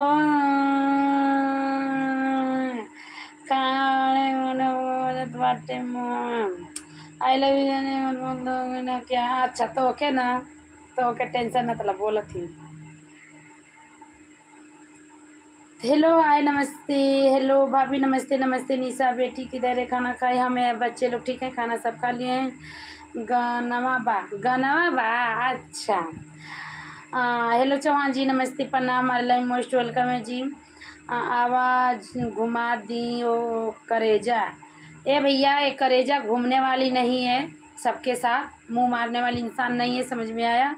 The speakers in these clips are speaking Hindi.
आई लव यू क्या। अच्छा तो ओके ना, तो ओके टेंशन मतलब बोला थी। हेलो हाय नमस्ते। हेलो भाभी नमस्ते। नमस्ते निशा बेटी किधर है, खाना खाए? हमें बच्चे लोग ठीक है, खाना सब खा लिए हैं। गनवा बा अच्छा। हेलो चौहान जी नमस्ते प्रणाम, हमारे लाइव मोस्ट वेलकम है जी। आवाज घुमा दी ओ करेजा। ए भैया ये करेजा घूमने वाली नहीं है, सबके साथ मुंह मारने वाली इंसान नहीं है, समझ में आया?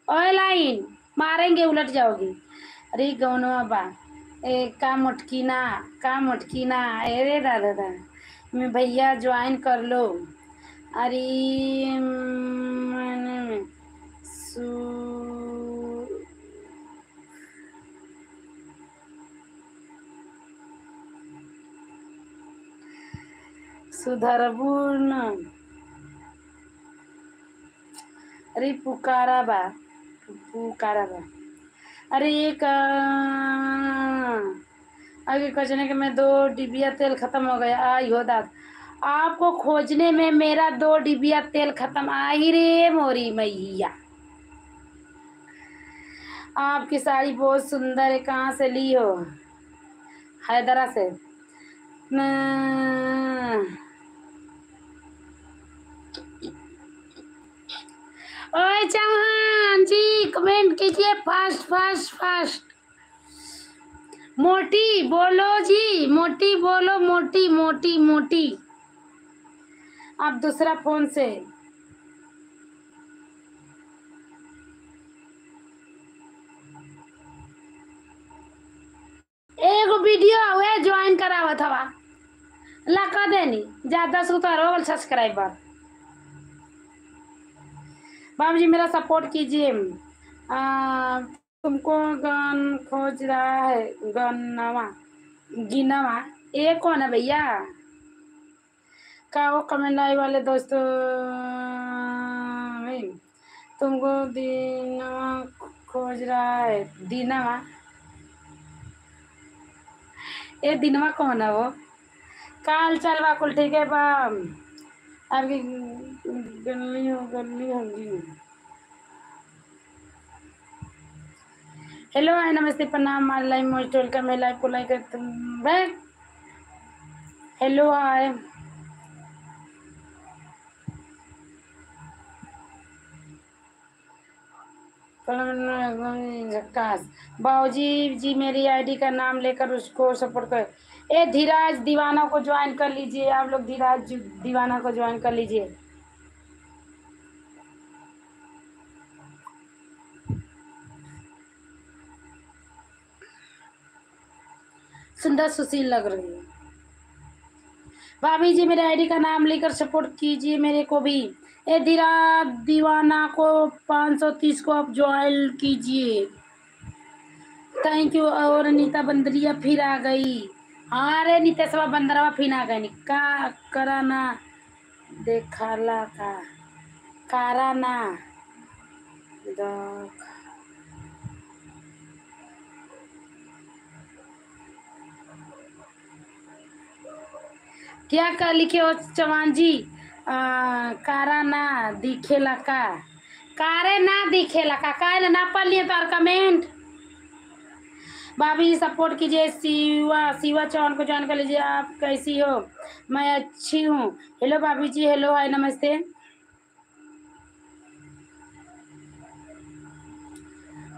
ओए लाइन मारेंगे उलट जाओगी। अरे गौनवा बा का मुटकीना अरे दादा दा मैं भैया ज्वाइन कर लो। अरे सु सुधरबू न। अरे पुकारा बा। अरे एक आगे खोजने के में 2 डिबिया तेल खत्म हो गया। आई हो दाद, आपको खोजने में मेरा 2 डिबिया तेल खत्म। आई रे मोरी मैया, आपकी साड़ी बहुत सुंदर है, कहाँ से ली हो? हैदरा से। ओए चौहान जी कमेंट कीजिए फास्ट फास्ट फास्ट। मोटी बोलो जी, मोटी बोलो, मोटी मोटी मोटी। आप दूसरा फोन से एगो वीडियो हुए ज्वाइन करावत हवा लगा देनी ज्यादा सुतारो सब्सक्राइबर। बाबू जी मेरा सपोर्ट कीजिए। तुमको गन खोज रहा है, गनवा गिनवा। ये कौन है भैया? का वो कमेंट आई वाले दोस्तों तुमको दीनवा खोज रहा है। दीनवा ये दिनवा कौन है वो? काल चल बा कुल ठीक है बा। आपकी गली होगी। हेलो हाय नमस्ते प्रणाम, हमारे लाइव मोस्ट वेलकम है। लाइव को लाइक बैक। हेलो हाय झक्कास। बाबूजी जी मेरी आईडी का नाम लेकर उसको सपोर्ट कर। ए धीराज दीवाना को ज्वाइन कर लीजिए, आप लोग धीराज दीवाना को ज्वाइन कर लीजिए। सुंदर सुशील लग रही है। भाभी जी मेरे आईडी का नाम लेकर सपोर्ट कीजिए मेरे को भी। ए धीराज दीवाना को 530 को आप ज्वाइन कीजिए। Thank you. और नीता बंदरिया फिर आ गई। हाँ रे नीतेशवा बंदरवा फिर आ गई। का कराना देखाला का काराना देख क्या कर लिखे हो चौहान जी? कारा ना दिखेला का, कारे ना दिखेला का, काहे ना पढ़ लिए तो कमेंट। भाभी जी सपोर्ट कीजिए। शिवा चौहान को ज्वाइन कर लीजिए। आप कैसी हो? मैं अच्छी हूँ। हेलो भाभी जी, हेलो हाय नमस्ते।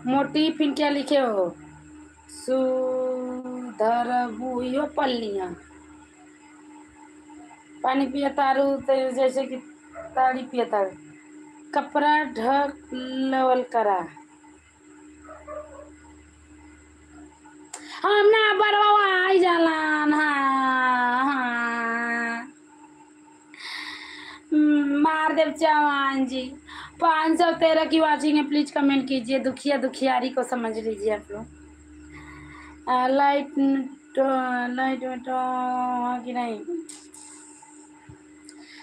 मोटी फिर क्या लिखे हो? सुधरबू यो पढ़ लिया। पानी पिया तारू तो जैसे कि ताड़ी पिया तारू। कपड़ा ढक लेवल करा। हम ना बरवा आई जालान। हाँ हाँ मार देव चौहान जी। 513 की वाचिंग है, प्लीज कमेंट कीजिए। दुखिया दुखियारी को समझ लीजिए आप लोग। लाइट लाइट में तो हाँ कि नहीं?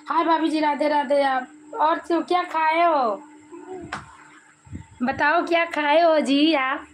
हाय भाभी जी राधे राधे। आप और क्या खाए हो बताओ, क्या खाए हो जी आप?